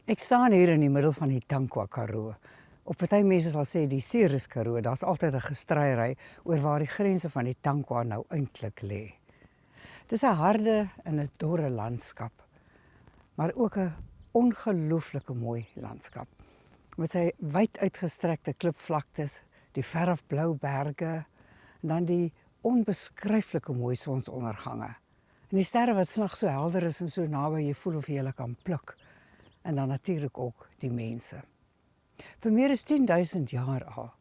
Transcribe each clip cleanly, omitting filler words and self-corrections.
Ek staan hier in die middel van die Tankwa Karoo. Of party mense sal sê die Ceres Karoo, daar's altyd 'n gestryery oor waar die grense van die Tankwa nou eintlik lê. Dis 'n harde en 'n dorre landskap, maar ook 'n ongelooflike mooi landskap. Met sy wyd uitgestrekte klipvlaktes, die verfblou berge en dan die onbeskryflike mooi sonsondergange. En die sterre wat snags so helder is en so naby jy voel of jy hulle kan pluk. En dan natuurlik ook die mense. Vir meer as 10.000 jaar al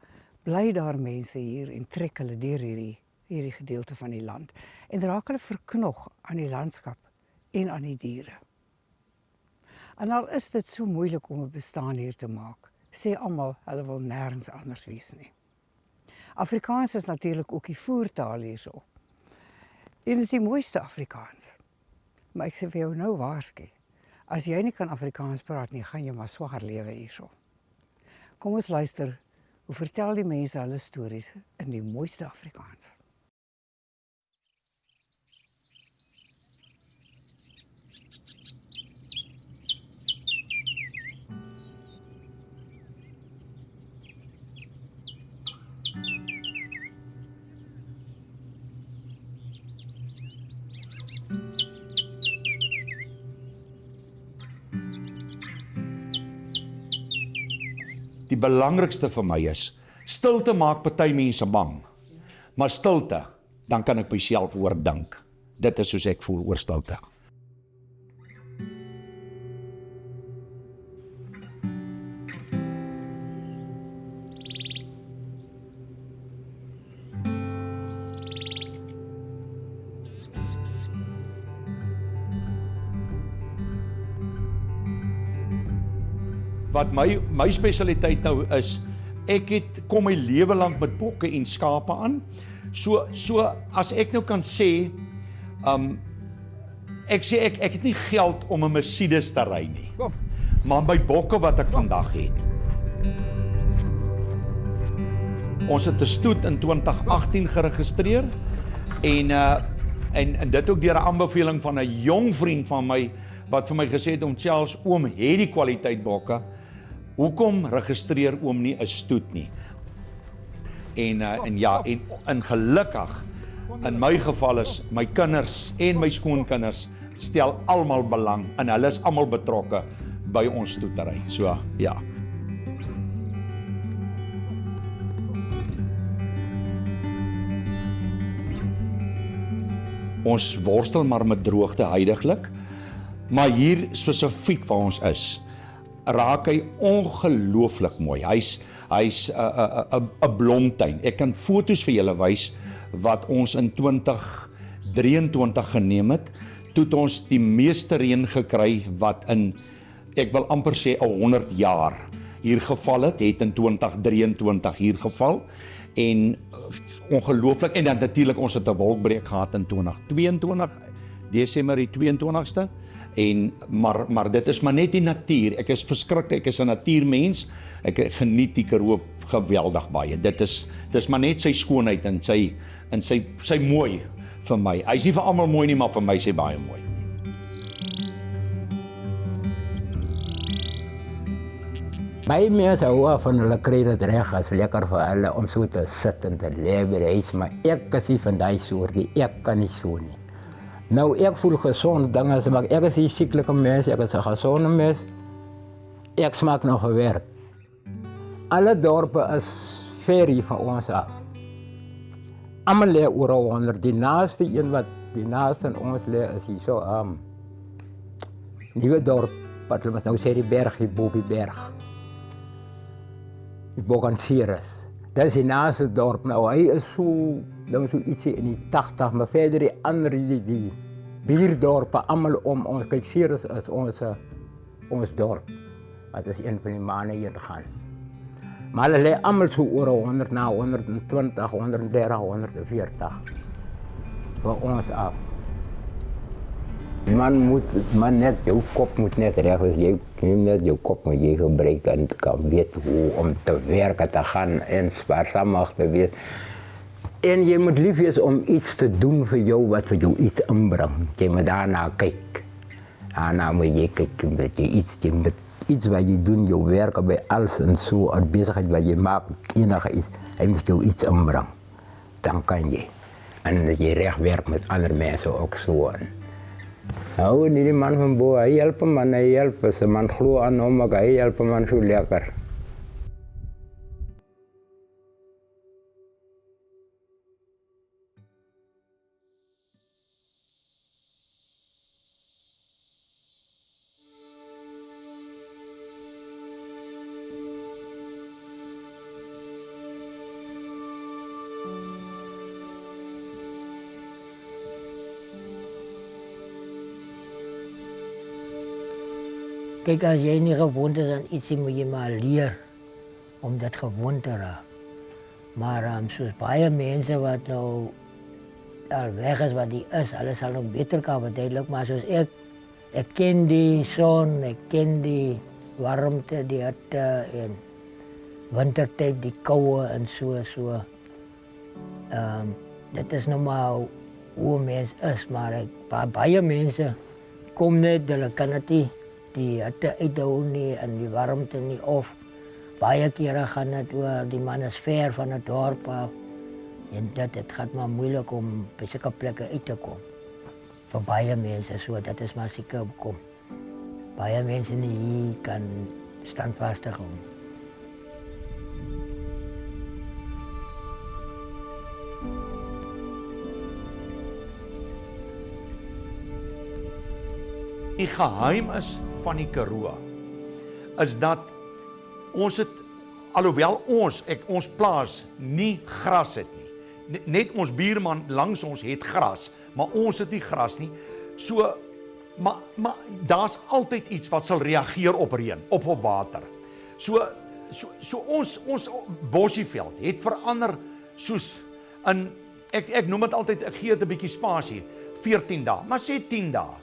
bly daar mense hier en trek hulle deur hierdie gedeelte van die land en raak hulle verknog aan die landskap en aan die diere. En al is dit so moeilik om 'n bestaan hier te maak, sê almal hulle wil nêrens anders wees nie. Afrikaans is natuurlik ook die voertaal hierso. En is die mooiste Afrikaans. Maar ek sê vir jou nou waarsku. As jy nie kan Afrikaans praat nie, gaan jy maar swaar lewe hierso. Kom ons luister, hoe vertel die mense hulle stories in die mooiste Afrikaans. Die belangrikste vir my is, stilte maak party mense bang, maar stilte, dan kan ek myself oordink. Dit is soos ek voel oor stilte. Wat my spesialiteit nou is, ek kom my lewe lank met bokke en skape aan. So as ek nou kan sê, ek het nie geld om 'n Mercedes te ry nie. Maar my bokke wat ek vandag het. Ons het 'n stoet in 2018 geregistreer en dit ook deur 'n aanbeveling van 'n jong vriend van my wat vir my gesê het om Charles, oom het die kwaliteit bokke. Hoekom registreer oom nie 'n stoet nie? En gelukkig, in my geval is my kinders en my skoonkinders stel almal belang en hulle is almal betrokke by ons stoetery. So, ja. Ons worstel maar met droogte huidiglik, maar hier spesifiek waar ons is, raak hy ongelooflik mooi. Hy's 'n blomtuin. Ek kan foto's vir julle wys wat ons in 2023 geneem het. Toe het ons die meeste reën gekry wat in, ek wil amper sê 100 jaar hier geval het in 2023 hier geval. En ongelooflik, en dan natuurlik ons het 'n wolkbreek gehad in 2022, Desember die 22ste. Maar dit is maar net die natuur. Ek is verskriklik, ek is 'n natuurmens. Ek geniet die Karoo geweldig baie. Dit is maar net sy skoonheid en sy mooi vir my. Hy's nie vir almal mooi nie, maar vir my is hy baie mooi. Baie mense hou van hulle kry dit reg, as lekker vir hulle om so te sit en te lewe by die huis, maar ek is nie van daai soort nie. Ek kan nie so nie. Nou, ek voel gezond, dinge, maar ek is die sieklike mens, ek is 'n gesonde mens. Ek smaak nog gewerk. Alle dorpe is ver hier van ons af. Almal lê oor 100. Die naaste een wat die naaste in ons lê is hier so Nuwe dorp, wat hulle nou sê die berg, die Bobieberg. Die Boganceres. Dit is die naaste dorp. Nou, hy is so ietsie in die 80, maar verder die ander, die buurdorpe, almal om ons. Kyk, Ceres is ons dorp. Wat is een van die maane hier te gaan. Maar hulle lê almal so oor 100 na 120, 130, 140 vir ons af. Man net, jou kop moet net reg wees. Jy net jou kop moet jy gebruik en kan weet hoe om te werk te gaan en spaarsamig te wees. En jy moet lief wees om iets te doen vir jou wat vir jou iets inbring. Jy moet daarna kyk. Daarna moet jy kyk dat jy iets iets wat je doet, je werken bij alles en zo, een bezigheid wat je maakt, enige iets, hij moet jou iets inbrengen. Dan kan je. En dat je recht werkt met andere mensen ook zo. Nou, die man van boven, hij helpt man, hij helpt. Ze man geloof aan hem, maar hij helpt man zo lekker. Kijk, als jij niet gewond is aan iets, moet je maar leren om dat gewoon te raken. Maar zoals baie mensen wat nou al weg is, wat die is, alles zal nog beter kan verduidelijk. Maar zoals ik ken die zon, ik ken die warmte, die hitte en wintertijd, die koude en zo. Dat is nou maar hoe een mens is, maar baie mensen komen net, hulle kan het niet. Die hitte uithou nie en die warmte nie of baie kere gaan dit oor die man is ver van het dorp af en dit gaat maar moeilijk om by sulke plekke uit te kom vir baie mense, so dat is maar seker kom baie mense nie hier kan standvastig hou. Die geheim is van die Karoo is dat ons het, alhoewel ons plaas nie gras het nie. Net ons buurman langs ons het gras, maar ons het nie gras nie. So, maar daar's altyd iets wat sal reageer op reën, op water. So ons Bosjieveld het verander soos in, ek noem dit altyd, ek gee dit 'n bietjie spasie, 14 dae, maar sê 10 dae.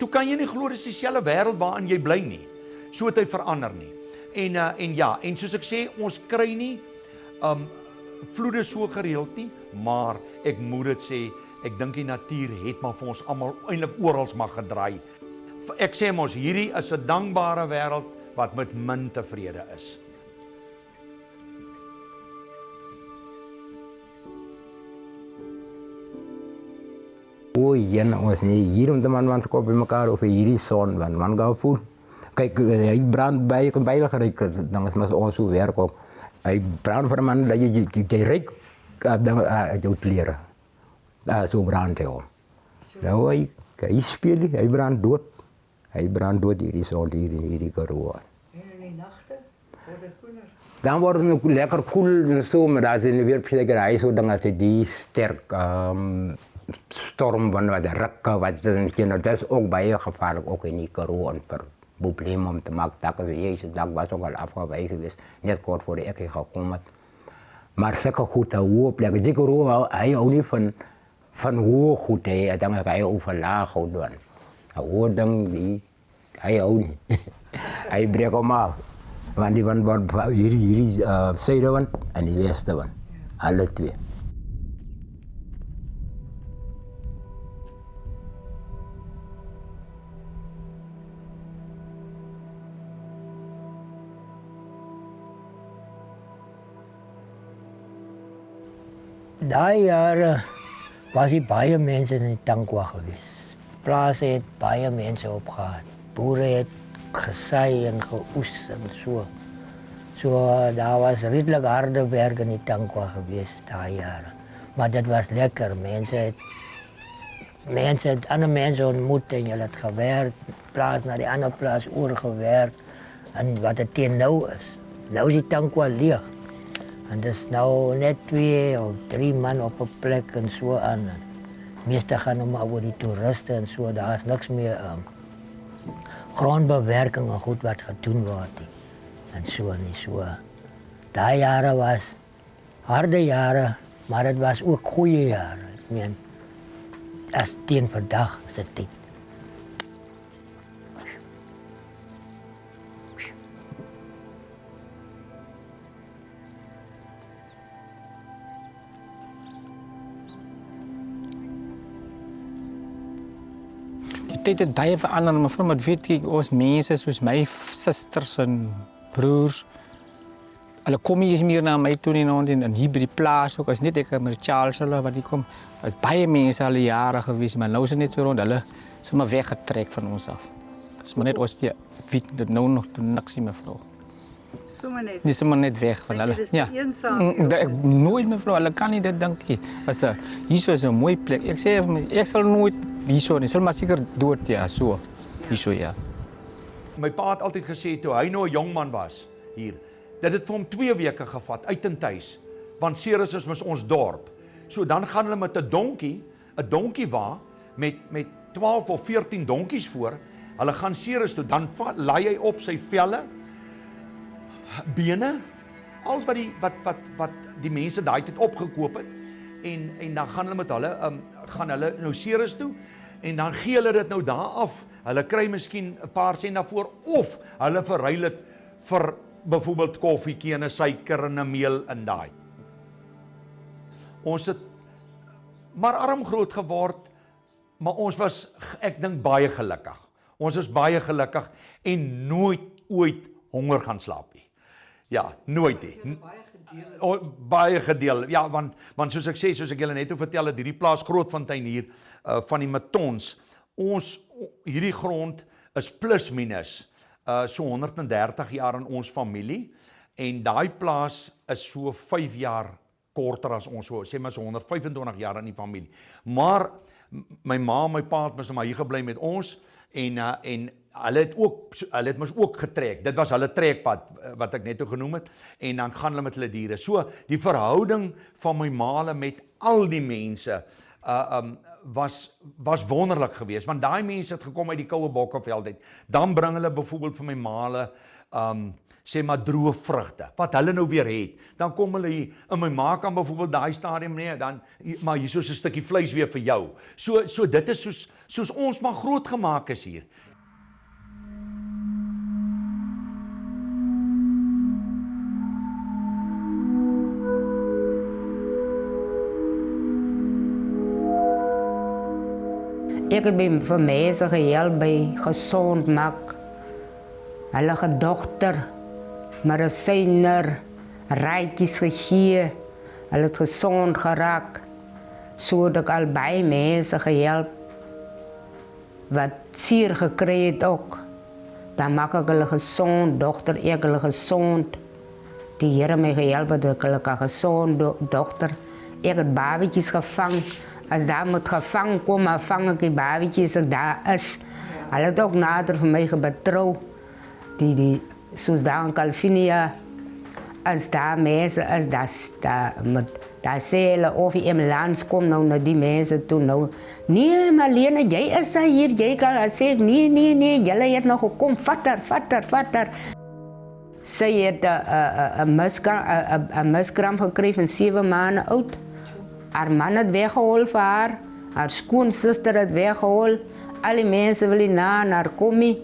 Toe kan jy nie glo dis dieselfde wêreld waarin jy bly nie. So het hy verander nie. En ja, en soos ek sê, ons kry nie vloede so gereeld nie, maar ek moet dit sê, ek dink die natuur het maar vir ons almal eintlik oral mag gedraai. Ek sê mos, hierdie is 'n dankbare wêreld wat met min tevrede is. O, jene, ons nie hier om de man kop bij elkaar over hierdie zon, want man gaan voel. Kijk, hij brandt bij je veilig rijden, dan is het ons zo werk ook. Hij brandt voor een man dat je rijdt uit je kleren. Zo brandt hij om. Nou, hij speelt, hij brandt dood. Hij brandt dood hierdie zon, hierdie Karoo. En in die nachten wordt het koeler. Dan wordt het lekker koel en zo, maar daar zijn weer plekkerij zo, dan is die sterk storm van wat rakken, dat is ook baie gevaarlijk, ook in die Karoo, en per probleem om te maken. Dat is dak was ook al afgewezen geweest, net kort voor ik gekomen. Maar zulke goede hoge plekken, die Karoo, hij houdt niet van hoge goed, dan ga je over laag houden. Hoge ding, hij houdt niet. Hij breekt hem af. Want die wordt hierdie zuidenwind en die westenwind, alle twee. Daai jare was die baie mense in die Tankwa geweest. Plase het baie mense opgehad. Boere het gesaai en geoes en so. So daar was redelijk harde werk in die Tankwa geweest daai jare. Maar dit was lekker. Mense het ander mense ontmoet en hulle het gewerk, plaas na die ander plaas oorgewerk en wat het teen nou is. Nou is die Tankwa leeg. En dat is nou net 2 of 3 man op een plek en zo aan. Meestal gaan we maar over die toeristen en zo. Daar is niks meer grondbewerking en goed wat gedoen wordt. En zo en zo. Die jaren was harde jaren, maar het was ook goede jaren. Ik meen, als teen vandaag is het tijd. tyd het baie verander, mevrou, maar weet jy, ons mense soos my susters en broers, hulle kom hier meer na my toe en hier by die plaas ook, as net ek met Charles hulle wat die kom, is baie mense al jare gewees, maar nou is het net so rond, hulle is maar weggetrek van ons af. Is maar net ons die weet dit nou nog te niks nie, mevrou. Sommer net. Die is maar net weg van hulle. Dis eensaam. Ek nooit, mevrou, hulle kan nie dit dink nie. Was hier is 'n mooi plek. Ek sê ek sal nooit hierso nie. Sal maar seker dood ja, so. Hierso ja. My pa het altyd gesê toe hy nou 'n jong man was hier, dat dit vir hom 2 weke gevat uit en tuis, want Ceres is mos ons dorp. So dan gaan hulle met 'n donkie wa met 12 of 14 donkies voor. Hulle gaan Ceres toe, dan laai hy op sy velle, bene, alles wat die mense daai tyd opgekoop het, en dan gaan hulle met hulle nou Ceres toe, en dan gee hulle dit nou daar af. Hulle kry miskien 'n paar sent daarvoor, of hulle verruil dit vir byvoorbeeld koffietjie en 'n suiker en 'n meel in daai. Ons het maar arm groot geword, maar ons was, ek dink, baie gelukkig. Ons is baie gelukkig en nooit ooit honger gaan slaap nie. Ja, nooit nie. Baie gedeel. Ja, want soos ek sê, soos ek julle net vertel het, hierdie plaas Grootfontein hier van die Matons, hierdie grond is plus minus so 130 jaar in ons familie, en daai plaas is so 5 jaar korter as ons, so sê maar so 125 jaar in die familie. Maar my ma en my pa het maar hier gebly met ons, en hulle het mos ook getrek. Dit was hulle trekpad wat ek net genoem het, en dan gaan hulle met hulle diere. So die verhouding van my ma met al die mense was wonderlik geweest, want daai mense het gekom uit die koue Bokkeveld uit. Dan bring hulle byvoorbeeld vir my ma sê maar droë vrugte, wat hulle nou weer het. Dan kom hulle hier, en my ma kan byvoorbeeld daai stadium nee, dan maar hier soos 'n stukkie vleis weer vir jou. So dit is soos ons maar groot gemaak is hier. Ek het vir mense gehelp by gesond maak. Hulle gedogter, medisyner, raadjies gegee. Hulle het gesond geraak. So het ek al baie mense gehelp wat seer gekry het ook. Dan maak ek hulle gesond, dogter, ek hulle gesond. Die Here my gehelp dat ek hulle kan gesond, dogter. Ek het babatjies gevang. As daar moet gevang kom, maar vang ek die babatjies as ek daar is. Hulle het ook nader vir my gebetrou. Soos daar in Calvinia, as daar mense is, daar sê hulle of die ambulans kom nou na die mense toe nou. Nee, Marlene, jy is hier, jy kan sê, nee, julle het nog gekom, vat haar. Sy het 'n miskramp gekry van 7 maande oud. Haar man het weggehaal vir haar skoonsister het weggehaal. Al die mense wil nie na haar kom nie.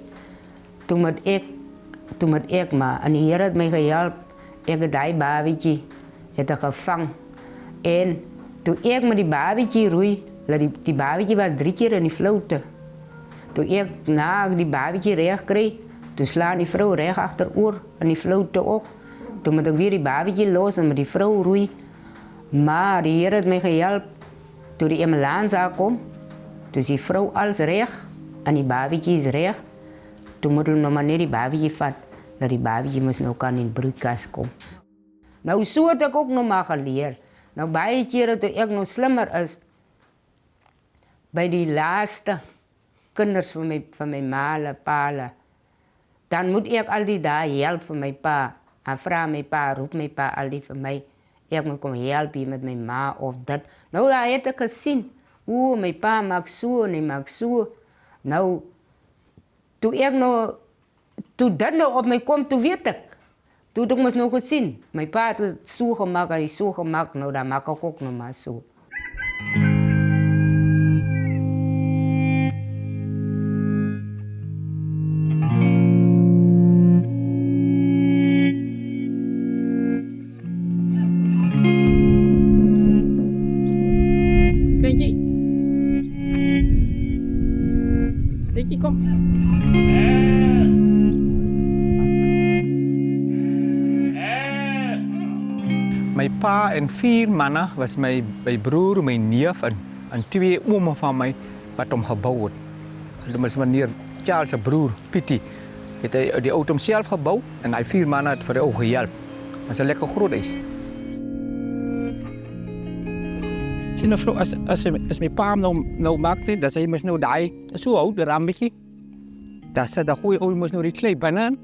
Toen moet ek maar, en die Here het my gehelp. Ek het die babatjie gevang. En toen ek met die babatjie roei, die babatjie was 3 keer in die floute. Toen ek na die babatjie reg kry, toen slaan die vrou reg agteroor in die floute ook. Toen moet ek weer die babatjie los en met die vrou roei. Maar die Here het my gehelp. Toen die ambulans aankom, toen is die vrou alles reg en die babatjie is reg. Toen moet hulle nog maar net die babatjie vat, dat die babatjie moes nou kan in die broeikas kom. Nou so het ek ook nog maar geleer. Nou baie kere toe ek nog slimmer is, by die laaste kinders van my maale, paale, dan moet ek al die dae help vir my pa. En vra my pa, roep my pa al die vir my. Ek moet kom help hier met my ma of dit. Nou daar het ek gesien, my pa maak so en hy maak so. Nou, toe dit nou op my kom, toe weet ek. Toe het ek mos nou gesien. My pa het so gemaakt en hy so gemaakt, nou dan maak ek ook nog maar so. Betty, kom. My pa en 4 manne was my broer, my neef en 2 ouma van my wat hom gebou het. Dit was meneer Charles se broer, Pietie. Het hy die auto homself gebou en hy 4 manne het vir die ou gehelp. Was 'n lekker groot huis. Sien nou vrou, as my pa nou maak net, dan sy mos nou daai so oud rammetjie. Dat sy daai goeie ou mos nou die klei binne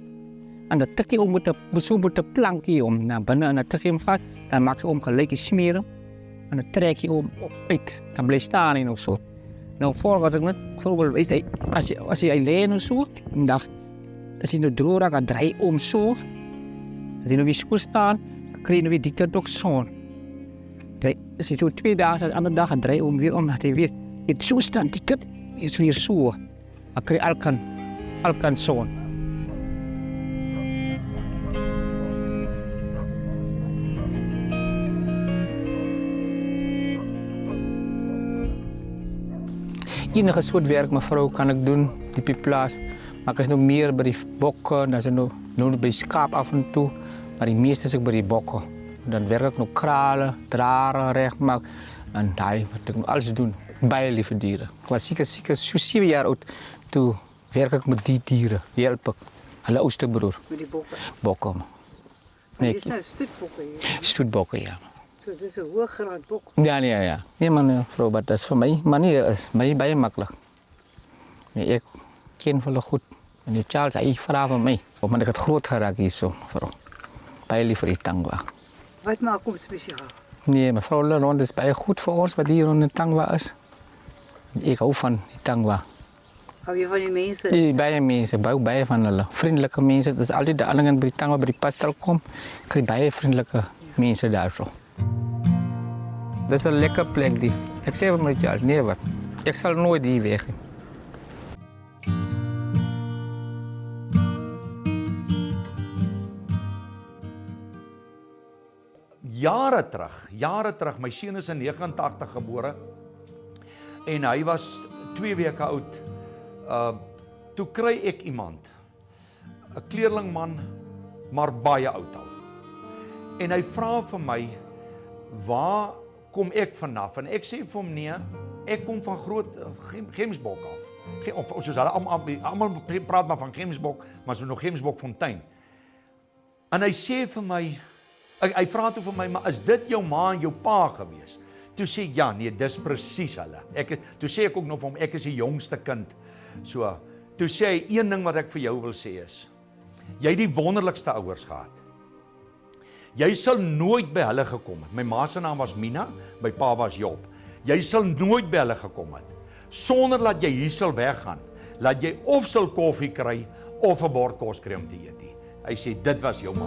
en dat tikkie om met 'n plankie om na binne en dat tikkie om vat, dan maak sy om gelyk smere en dan trek jy om uit, dan bly staan hy nog so. Nou volgens ek net glo is hy as hy lê nou so, en dag as hy nou droog raak, dan draai om so. Dat hy nou weer so staan, dan kry hy nou weer die kant ook son. As hy so 2 dae, de ander dag, dan draai om weer om, dat hy weer het so staan, die kant is weer so. Dan kry hy alkan son. Enige soort werk, mevrou, kan ek doen op die plaas. Maar ek is nou meer by die bokke, dan is ek nou by skaap af en toe, maar die meeste is ek by die bokke. Dan werk ek nog krale, drare, regmaak, en daai wat ek nog alles doen, baie liewe diere. Ek was seker so 7 jaar oud, toe werk ek met die diere, help ek. Hulle oudste broer. Met die bokke? Bokke. Nee, dis nou stoetbokke hier. Stoetbokke, ja. So dis 'n hoëgraad bok. Ja. Nee man, vrou, maar dat is vir my, maar nie is my baie maklik. Nee, ek ken hulle goed. En die Charles, hy vra van my, omdat ek het groot geraak hierso, vrou. Baie lief vir die Tangwa. Wat maak hom spesiaal? Nee, mevrou Leron, dit is baie goed vir ons wat hier in Tangwa is. Ek hou van die Tangwa. Hou jy van die mense? Die baie mense, baie van hulle. Vriendelike mense, dit is altyd die aanlingen by die Tangwa, by die pastel kom, kry baie vriendelike mense daarso. Dit is 'n lekker plek die. Ek sê vir my Charles, nee wat, ek sal nooit hier weg. Jare terug, my seun is in 89 gebore en hy was 2 weke oud. Toe kry ek iemand, 'n kleerlingman, maar baie oud al. En hy vra vir my, waar kom ek vanaf? En ek sê vir hom, nee, ek kom van groot Gemsbok af. Of soos hulle almal praat maar van Gemsbok, maar so nog Gemsbokfontein. En hy sê vir my, hy vra toe vir my, maar is dit jou ma en jou pa gewees? Toe sê ja, nee, dis presies hulle. Toe sê ek ook nog vir hom, ek is die jongste kind. So, toe sê hy, een ding wat ek vir jou wil sê is, jy het die wonderlikste ouers gehad. Jy sal nooit by hulle gekom het. My ma se naam was Mina, my pa was Job. Jy sal nooit by hulle gekom het, sonder dat jy hier sal weggaan, laat jy of sal koffie kry, of 'n bord kos kry om te eet. Hy sê, dit was jou ma.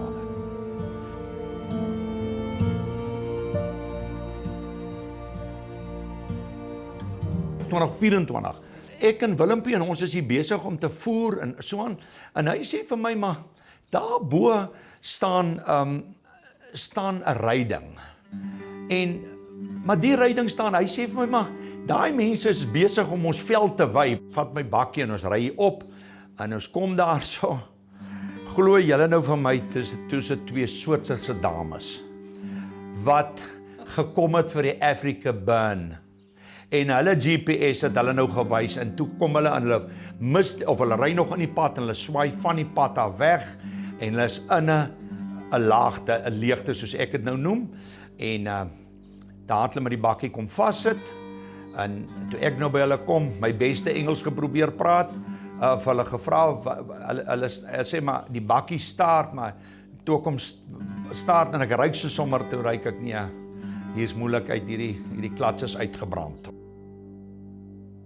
2024. Ek en Willempie en ons is hier besig om te voer en so aan. En hy sê vir my, maar daarbo staan 'n ryding. Maar die ryding staan, hy sê vir my, maar daai mense is besig om ons veld te wy. Vat my bakkie en ons ry hier op en ons kom daar so. Glo julle nou van my, tussen 2 Switserse dames wat gekom het vir die Africa Burn. En hulle GPS het hulle nou gewys en toe kom hulle en hulle mis of hulle ry nog in die pad en hulle swaai van die pad af weg en hulle is in 'n laagte, 'n leegte soos ek dit nou noem en daar het hulle met die bakkie kom vassit en toe ek nou by hulle kom, my beste Engels geprobeer praat, vir hulle gevra, hulle sê maar die bakkie staart, maar toe kom staart en ek ryk so sommer, toe ryk ek nie, hier is moeilikheid, hierdie klats is uitgebrand.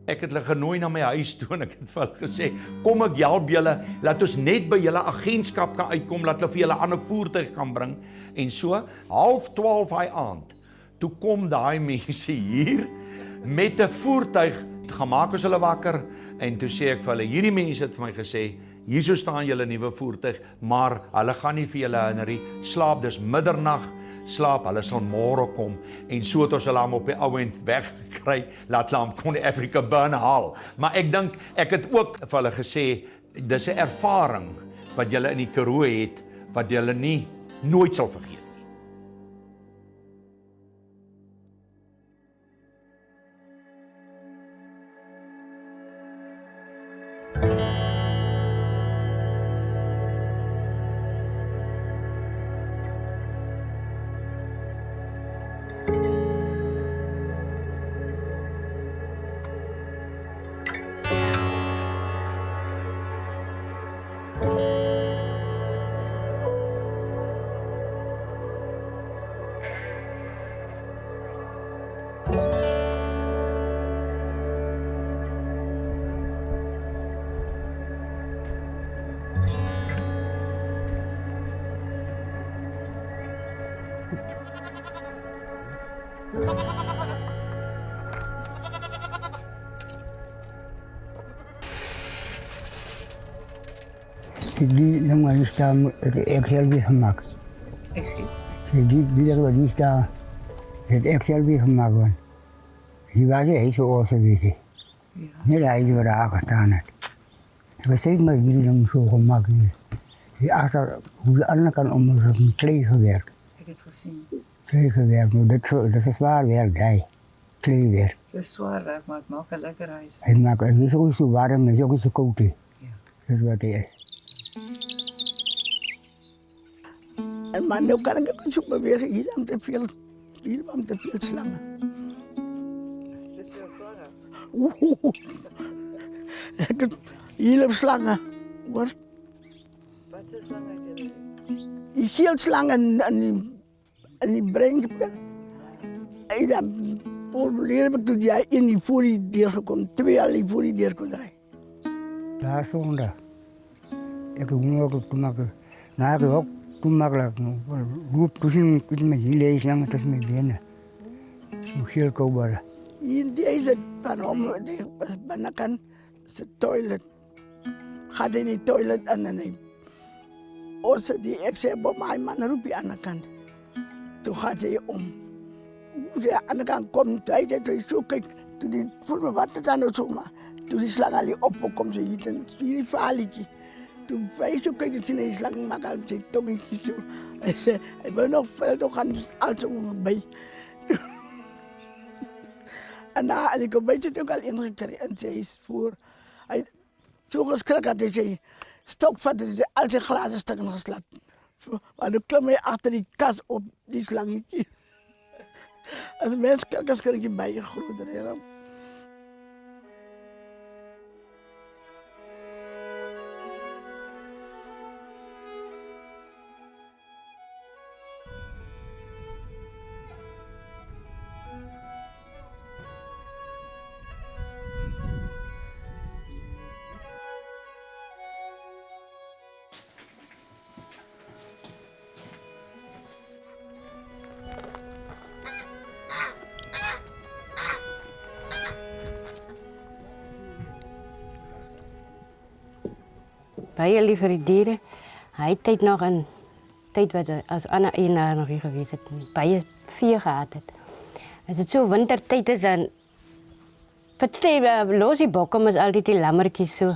Ek het hulle genooi na my huis toe en ek het vir hulle gesê, kom ek help julle, laat ons net by julle agentskap kan uitkom, laat hulle vir julle 'n ander voertuig kan bring, en so, 11:30 daai aand, toe kom daai mense hier, met 'n voertuig, gemaak ons hulle wakker, en toe sê ek vir hulle, hierdie mense het vir my gesê, hierso staan julle nuwe voertuig, maar hulle gaan nie vir julle herinner, slaap, dis middernag, slaap, hulle sal môre kom en so het ons hulle op die ouend weggekry, laat hulle hom kon die Africa Burn haal. Maar ek dink, ek het ook vir hulle gesê, dis 'n ervaring wat julle in die Karoo het, wat julle nie nooit sal vergeet nie. Die nummer is daar ik zelf weer gemaakt. Die dat die daar het ik zelf weer gemaakt worden. Die was hij zo oud geweest. Niet hij die waar aangestaan had. Ik was steeds maar jullie dan zo gemaakt. Die achter hoe de andere kan om een klee gewerkt. Ek het gesien. Klee gewerkt, maar dat is zwaar werk, hij. Kleewerk. Dit is swaar werk, maar het maak 'n lekker huis. Hij maakt het is ook zo warm, het is ook zo koud. Ja. Dat is wat hij is. Maar nu kan ik ook zo bewegen, hier aan te veel slangen. Te veel slangen. Ik heb hele slangen. Wat? Wat se slange het julle? Die geelslangen en die breinpil. En dan probeer ik toen jij in die voor die deur gekomen, 2 al die voor die deur kon draaien. Daar zondag. Ik heb ook gemaakt. Nou, ik heb ook gemakkelijk. Loop tussen met die leeslangen tussen mijn benen. Zo heel koudbaar. In deze van hem, was binnenkant de toilet. Gaat in die toilet en dan als die ik zei, bij mijn man roep je aan de kant. Toen gaat hij om. Hoe ze aan de kant komt, hij deed zo kijk. Toen die voel me wat het aan het zomaar. Toen die slang al opkomt, ze hield een spiritualiteit. Toen wij zo kijken, toen die slang maakt al zijn tongetje zo. Hij zei, hij wil nog veel, toch gaan alles bij. En ik heb het ook al ingekregen en zei voor. Hij zo geschreven had hij zei, stokvatten, al zijn glazen stukken geslagen. Maar dan klom hij achter die kast op, die slangetje. Als mensen kijken, krijg je bij je groter. Baie lief vir die diere. Hy het tyd nog 'n tyd wat as ander eienaar nog hier gewees het, baie vee gehad het. As dit so wintertyd is dan party los die bokke met al die lammetjies so.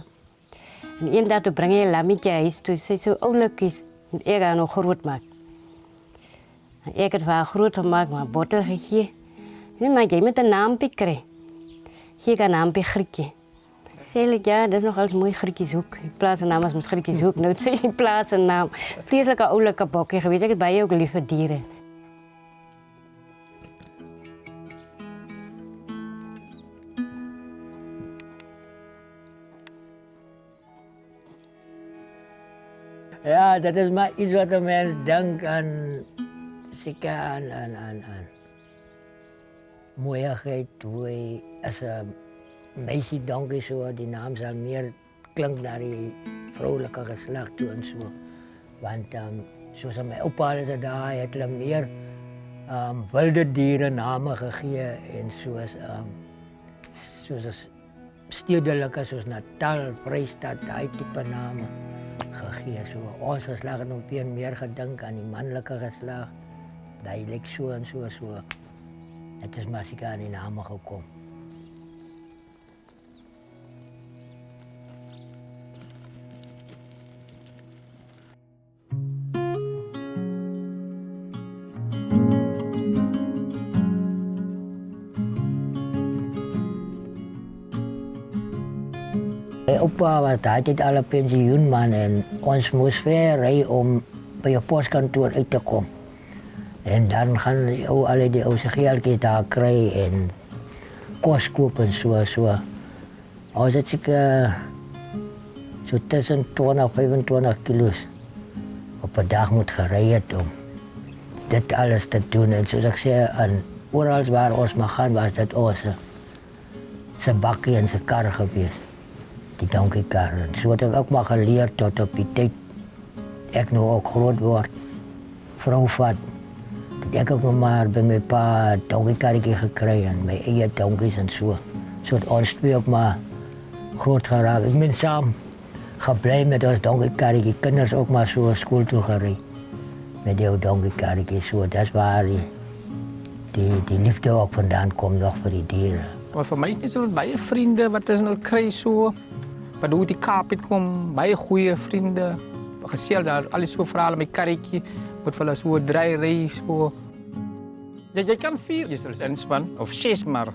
En eendag toe bring hy 'n lammetjie huis toe, sy so oulikies en ek gaan nog groot maak. En ek het vir haar groot gemaak, maar botter gegee. En maar jy moet 'n naampie kry. Gee gaan 'n naampie Grietjie. Sê ja, dat is nog als mooi Griekjeshoek. Die plaatsnaam is misschien Griekjeshoek. Nou, het is die plaatsnaam. Vreselijke oulijke bokje geweest. Ik heb bij je ook lieve dieren. Ja, dat is maar iets wat een mens denkt aan, zeker aan mooiigheid, hoe hij als een meisje donker zo, die naam zal meer klinkt naar die vrouwelijke geslacht toe en zo. Want zoals mijn opa is daar, heeft hij meer wilde dieren namen gegeven en zoals stedelijke, zoals Natal, Vrystaat, die type namen gegeven. Zo, ons geslacht heeft ook meer gedink aan die mannelijke geslacht. Hij lijkt zo en zo en zo. Het is maar zeker aan die namen gekomen. Mijn opa was altijd al een pensioenman en ons moest ver rijden om bij je postkantoor uit te komen. En dan gaan die alle die oude geldjes daar krijgen en kost kopen en zo. Als het zo tussen 20 en 25 kilo's op een dag moet gereden om dit alles te doen. En zoals ik zei, overal waar ons mag gaan was dat onze zijn bakkie en zijn kar geweest. Die donkeykar. En zo heb ik ook maar geleerd tot op die tijd ik nu ook groot word, vrouw vat. Dat ik ook nog maar bij mijn pa donkeykarretje gekregen, mijn eigen donkeys en zo. Zo het ons twee ook maar groot geraakt. Ik ben samen gebleven met ons donkeykarretje, kinderen ook maar zo school toe gereden. Met die donkeykarretje zo, dat is waar die liefde ook vandaan komt nog voor die dieren. Maar voor mij is het zo baie vrienden wat is nou kry so. Wat hoe die Kaap het kom, baie goeie vrienden. Gesels daar alles so verhale met karretjie, wat vir hulle so dry ry so. Dat jy kan 4 gisels inspan of 6 maar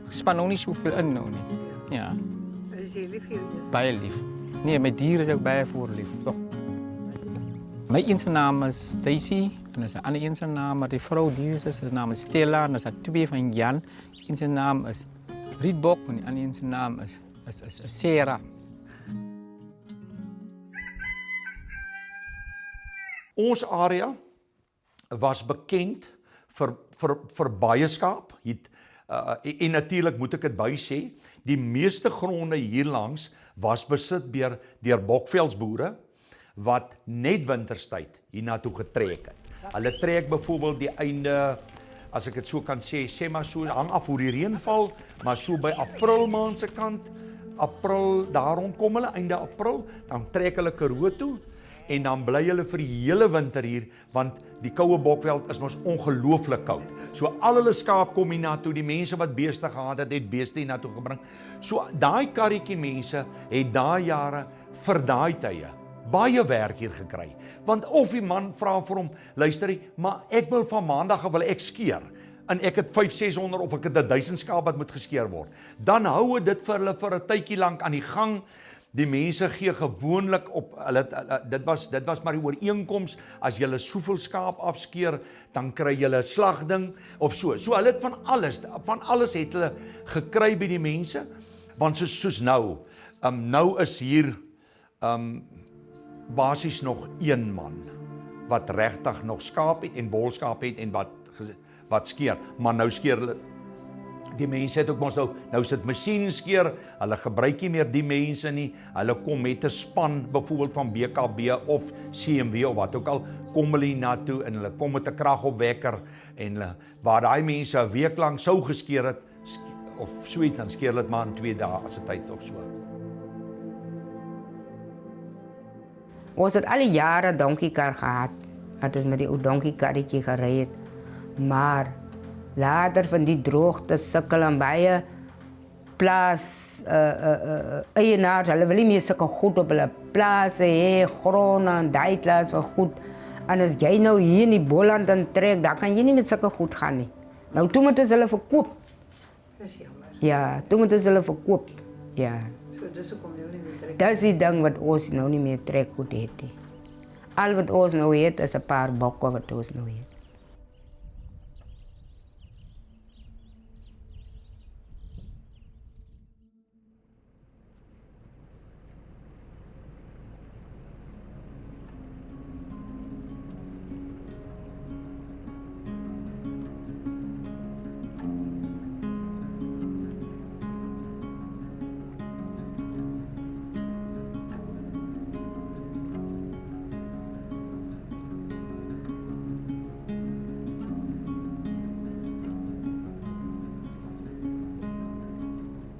span nog nie soveel in nou nie. Ja. Is jy lief vir jou? Baie lief. Nee, my diere is ook baie voorlief. Tog. My een se naam is Daisy en is 'n ander een se naam, maar die vrou die is se naam is Stella en is 2 van Jan. Een se naam is Rietbok en die ander een se naam is Sarah. Ons area was bekend vir baie skaap. En natuurlik moet ek dit by sê, die meeste gronde hierlangs was besit deur Bokveldsboere wat net winterstyd hiernatoe getrek het. Hulle trek byvoorbeeld die einde, as ek dit so kan sê maar so hang af hoe die reën val, maar so by April maand se kant, April daarom kom hulle einde April, dan trek hulle Karoo toe. En dan bly hulle vir die hele winter hier, want die koue Bokveld is mos ongelooflik koud. So al hulle skaap kom hiernatoe, die mense wat beeste gehad het beeste hiernatoe gebring. So daai karretjie mense het daai jare vir daai tye baie werk hier gekry. Want of die man vra vir hom, luister, maar ek wil van maandag wil ek skeer. En ek het 500-600 of ek het 1000 skaap wat moet geskeer word. Dan hou dit vir hulle vir 'n tydjie lank aan die gang. Die mense gee gewoonlik op, dit was maar die ooreenkoms, as jy soveel skaap afskeer, dan kry jy 'n slagding of so. So hulle het van alles het hulle gekry by die mense, want soos nou, nou is hier basies nog een man, wat regtig nog skaap het en wolskaap het en wat skeer, maar nou skeer hulle. Die mense het ook mos nou sit masjienskeer, hulle gebruik nie meer die mense nie, hulle kom met 'n span, byvoorbeeld van BKB of CMW of wat ook al, kom hulle hiernatoe en hulle kom met 'n kragopwekker en waar daai mense 'n week lank sou geskeer het, of so iets, dan skeer hulle dit maar in 2 dae se tyd of so. Ons het al die jare donkeykar gehad, dat ons met die ou donkeykarretjie gery het, maar later van die droogte sukkel en baie plaas eienaars, hulle wil nie meer sulke goed op hulle plase hê, gronde en daai plaas was goed. En as jy nou hier in die Boland dan trek, dan kan jy nie met sulke goed gaan nie. Nou toe moet ons hulle verkoop. Dis jammer. Ja, toe moet ons hulle verkoop. Ja. So dis hoekom jy nie meer trek. Dis die ding wat ons nou nie meer trek goed het nie. Al wat ons nou het is 'n paar bokke wat ons nou het.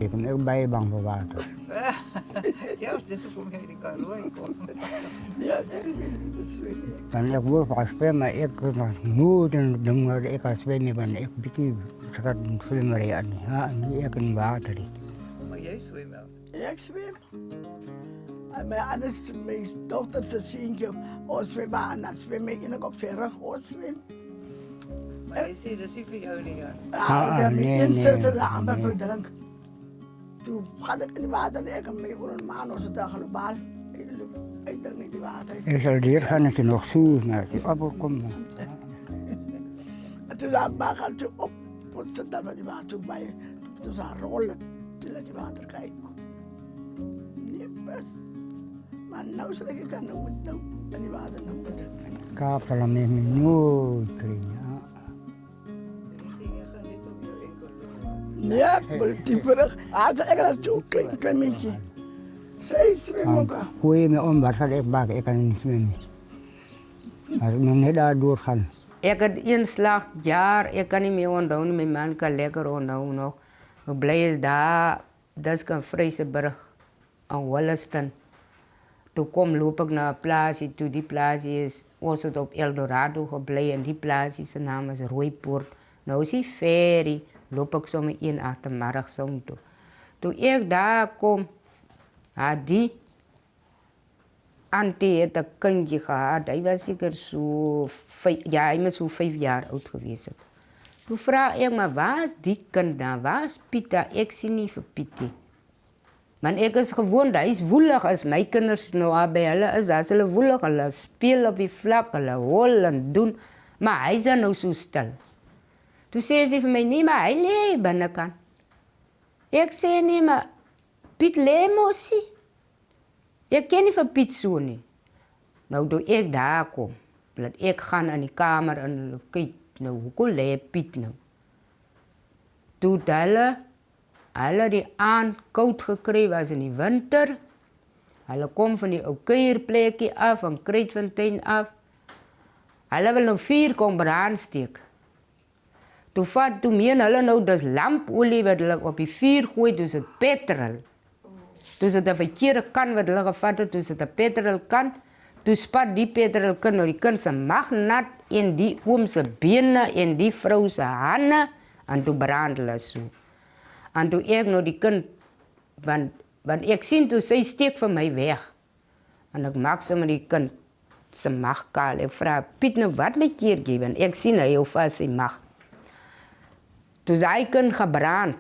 Ik ben ook baie bang voor water. Ja, dis hoekom jy die Karoo kom. Ja, ek wil nie swem nie. Dan ek word pas speel, maar ek was nooit een ding waar ek kan zwemmen nie, want ek bietjie seker swemmer aan nie. Ja, nie ek in water nie. Maar jy swem wel. Ek swem. En my dochter se seentjie, ons swem aan, dan swem ek en ek op sy rug, ons swem. Maar jy sê dis nie vir jou nie, ja. Ek heb my een sister daar amper verdrink. Toen gaat ik in het water en ik heb mee voor een maand of zo dag globaal. Ik drink in het water. Ik zal hier gaan dat je nog zo naar die appel komt. En toen had ik al toe op, dat we die water bij, toen ze rollen, toen ik die water kijken. Nee, best. Maar nou zal ik gaan nou in die water nog met Kapel aan mij nooit krijgen. Ja, multieperig. Ik had zo'n klein beetje. Zij zwemmen ook al. Gooi je me om, waar zal ik bakken? Ik kan niet zwemmen. Als ik nog net daar doorgaan. Ik heb een slag jaar, ik kan niet meer onthouden, mijn man kan lekker onthouden nog. We blijven daar, dat is een Vreesenburg, aan Wollaston. Toen loop ik naar een plaatsje, toen die plaatsje is, was het op Eldorado gebleven en die plaatsje, zijn naam is Rooipoort. Nou is die ferry. Loop ik zo met 1 achtermiddag zo toe. Toen ik daar kom, had die auntie het een kindje gehad. Hij was zeker zo, hij was zo 5 jaar oud geweest. Toen vraag ik me, waar is die kind dan? Waar is Pieter? Ik zie niet voor Pieter. Maar ik is gewoon, hij is woelig als mijn kinderen nou bij hulle is. Als hulle woelig, hulle spelen op die vlak, hulle hollen doen. Maar hij is dan nou zo stil. Toen zei ze van mij, nee, maar hij leeft binnenkant. Ik zei, nee, maar Piet leeft moesie. Ik ken niet van Piet zo niet. Nou, toen ik daar kom, dat ik ga in die kamer en kijk, nou, hoe leeft Piet nou? Toen hulle die aan koud gekregen was in die winter. Hulle kom van die oukeierplekje af, van Kruidfontein af. Hulle wil nou 4 kom brandsteken. Toen meen hulle nou dus lampolie wat hulle op die vuur gooi, dus het petrol. Dus het een verkeerde kan wat hulle gevat het, dus het een petrol kan. Toen spat die petrol kan, nou die kind se mag nat in die oom se benen, in die vrou se hande, en toen brand hulle so. En toen ek nou die kind, want ek sien toe sy steek van my weg. En ek maak so met die kind se mag kaal. Ek vraag, Piet, nou wat met hier gee? Want ek sien hy hou vas sy mag. Toen is hij kind gebrand.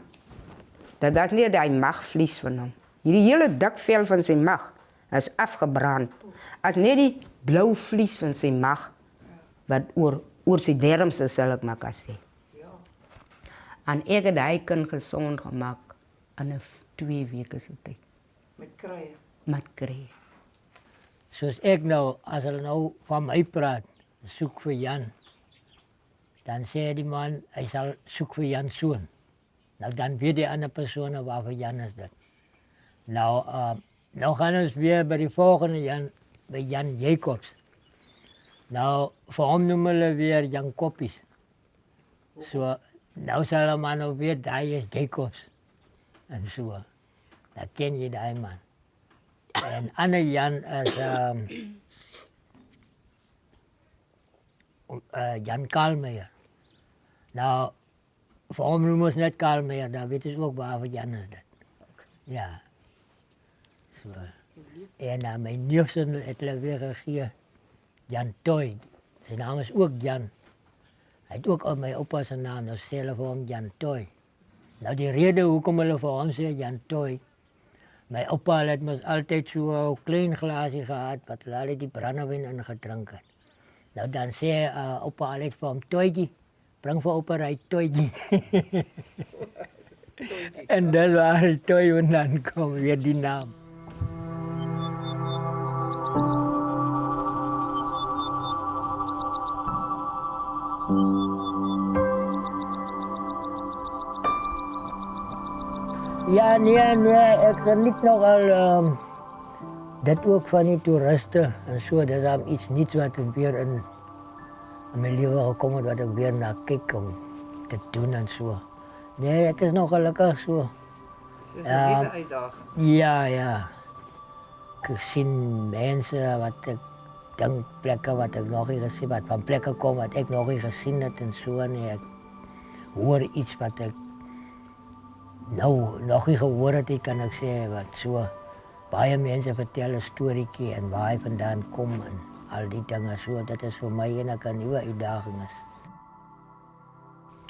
Dat was niet dat magvlies van hem. Die hele dakvel van zijn mag is afgebrand. Als niet die blauw vlies van zijn mag, wat oor zijn dermse zal ik maar zeggen. En ik heb hij kind gezond gemaakt in 2 weken tijd. Met kruien? Met kruien. Zoals ik nou, als er nou van mij praat, zoek voor Jan. Dan zei die man, hij zal zoeken voor Jan zoon. Nou, dan weet die andere persoon waarvoor Jan is dat. Nou, nou gaan we weer bij de volgende Jan, bij Jan Jacobs. Nou, voor hem noemen we weer Jan Koppies. Zo, nou zal de man ook weer, daar is Jacobs. En zo, dat ken je die man. En andere Jan is Jan Kalmeijer. Nou, voor hem noemen ze net Kalmeijer, dan weten ze ook waarvoor Jan is dat. Ja. Zo. En mijn neefje heeft weer gegeven, Jan Toy. Zijn naam is ook Jan. Hij heeft ook op mijn opa zijn naam, dus zelf voor hem Jan Toy. Nou, die reden hoekom hulle voor hem zeggen Jan Toy. Mijn opa had me altijd zo'n klein glaasje gehad, wat hij die brandewijn in gedronken. Nou, dan zei opa altijd voor hem, Toytje, breng voor opa een Toytje. En dat waren Toy, en dan kwam weer die naam. Ja, nee, ik geniet nogal dat ook van die toeristen en zo. Dat is iets nieuws wat ik weer in mijn leven gekomen wat ik weer naar kijk om te doen en zo. Nee, ik is nog gelukkig zo. Dus een nieuwe uitdaging. Ja. sien mense wat ek dink plekke wat ek nog nie gesien wat van plekke kom wat ek nog nie gesien het en so nie. Ek hoor iets wat ek nou nog nie gehoor het, kan ek sê, wat so baie mense vertel 'n storieetjie en waar hy vandaan kom en al die dinge so. Dit is vir my een nuwe uitdaging is.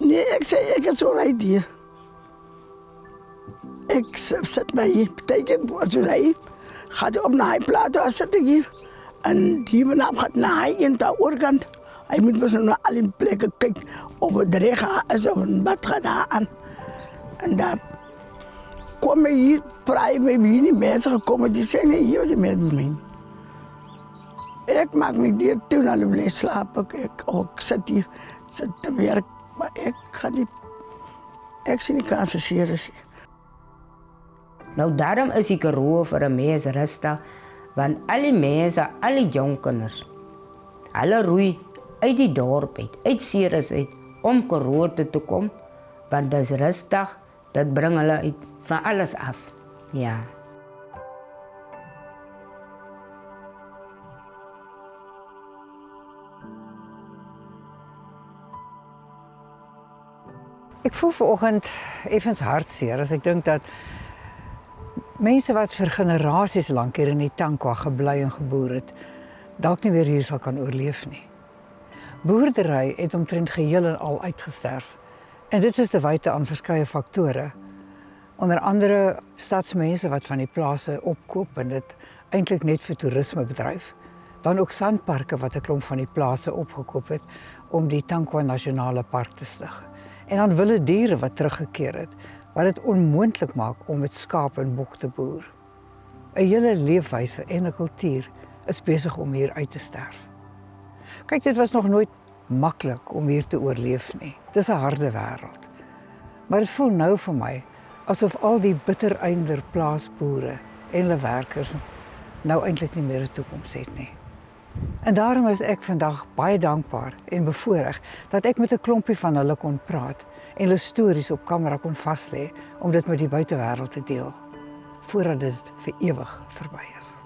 Nee, ek sê ek is so reg hier. Ek sit my hier, beteken so reg. Gaat op na hy plaat, daar sit ek hier. En die vanaf gaat na hy in daar oorkant. Hy moet mos na al die plekke kyk of het reg is of een bad gaat daar aan. En daar kom hy hier, praai my hier die mense gekomen, die sê nee, hier was die meer by my. Ek maak my dier toe na hulle bly slaap, ek sit hier, sit te werk, maar ek gaan nie, ek sien nie kans vir series. Nou daarom is die Karoo vir 'n mens rustig, want al die mense, al die jong kinders, hulle roei uit die dorp uit Ceres uit, om Karoo toe te kom, want dit is rustig, dit bring hulle uit van alles af. Ja. Ek voel vanoggend effens hartseer as ek dink dat mense wat vir generasies lank hier in die Tankwa gebly en geboer het, dalk nie weer hier sal kan oorleef nie. Boerdery het omtrent geheel en al uitgesterf. En dit is te wyte aan verskeie faktore. Onder andere stadsmense wat van die plase opkoop en dit eintlik net vir toerisme bedryf. Dan ook sandparke wat 'n klomp van die plase opgekoop het om die Tankwa Nasionale Park te stig. En dan wilde diere wat teruggekeer het, wat dit onmoontlik maak om met skaap en bok te boer. 'n Hele leefwyse en 'n kultuur is besig om hier uit te sterf. Kyk, dit was nog nooit maklik om hier te oorleef nie. Dis 'n harde wêreld. Maar dit voel nou vir my asof al die bittereinder plaasboere en hulle werkers nou eintlik nie meer 'n toekoms het nie. En daarom is ek vandag baie dankbaar en bevoorreg dat ek met 'n klompie van hulle kon praat en hulle stories op kamera kon vaslê om dit met die buitewêreld te deel, voordat dit vir ewig verby is.